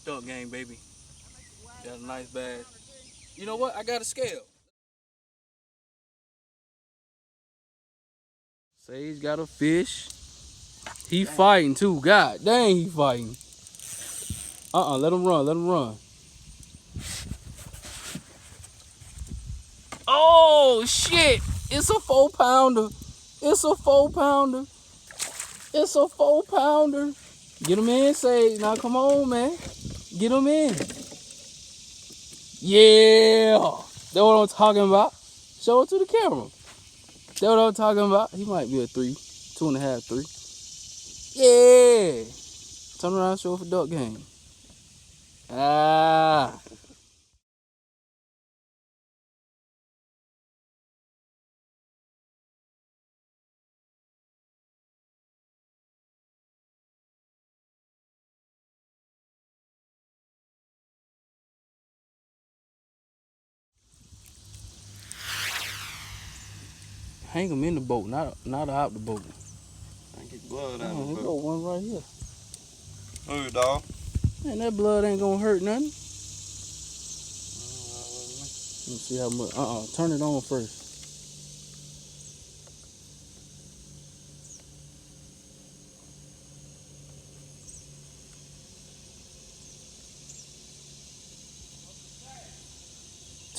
Duck gang, baby. Got a nice bag. You know what? I got a scale. Sage got a fish. He fighting too. God dang, he fighting. Let him run. Let him run. Oh shit! It's a 4-pounder. It's a 4-pounder. It's a 4-pounder. Get him in, Sage. Now come on, man. Get him in. Yeah. That's what I'm talking about. Show it to the camera. That's what I'm talking about. He might be a 3, 2.5, 3. Yeah. Turn around, show it for duck game. Ah. Hang him in the boat, not out the boat. I can get blood out of There the go boat. one right here. Move, dog. Man, that blood ain't gonna hurt nothing. Let me see how much. Turn it on first.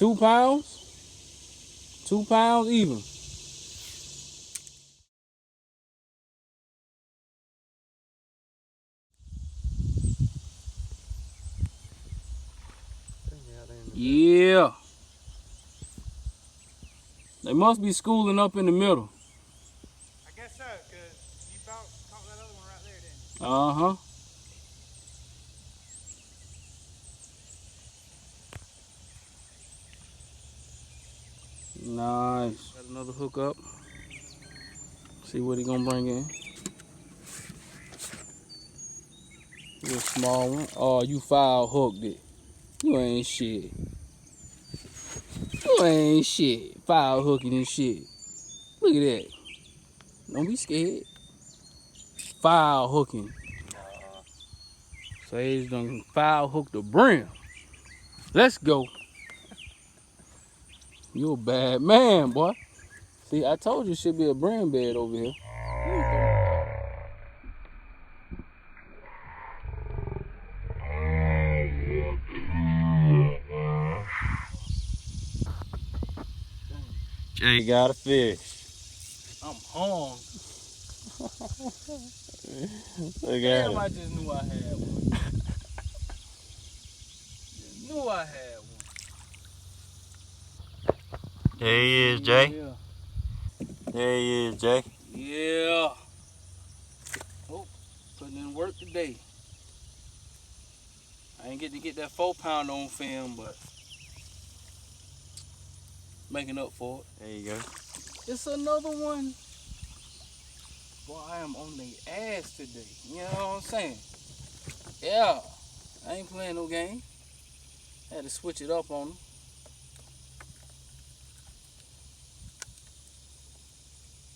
£2? £2 even. Yeah. They must be schooling up in the middle. I guess so, because you caught that other one right there, didn't you? Uh-huh. Nice. Got another hook up. See what he gonna bring in. Little small one. Oh, you foul hooked it. You ain't shit. You ain't shit. Foul hooking and shit. Look at that. Don't be scared. Foul hooking. Sage done foul hooked the brim. Let's go. You a bad man, boy. See, I told you should be a brim bed over here. Jay got a fish. I'm hungry. Look at Damn, him. I just knew I had one. Just knew I had one. There he is, Jay. Yeah. There he is, Jay. Yeah. Oh, putting in work today. I ain't get to get that 4-pounder on film, but making up for it. There you go. It's another one. Boy, I am on the ass today. You know what I'm saying? Yeah. I ain't playing no game. Had to switch it up on them.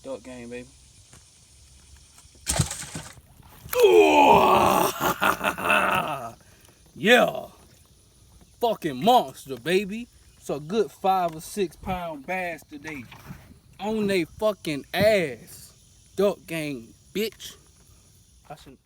Duck game, baby. Yeah. Fucking monster, baby. It's a good 5 or 6 pound bass today. On they fucking ass. Duck game, bitch. I should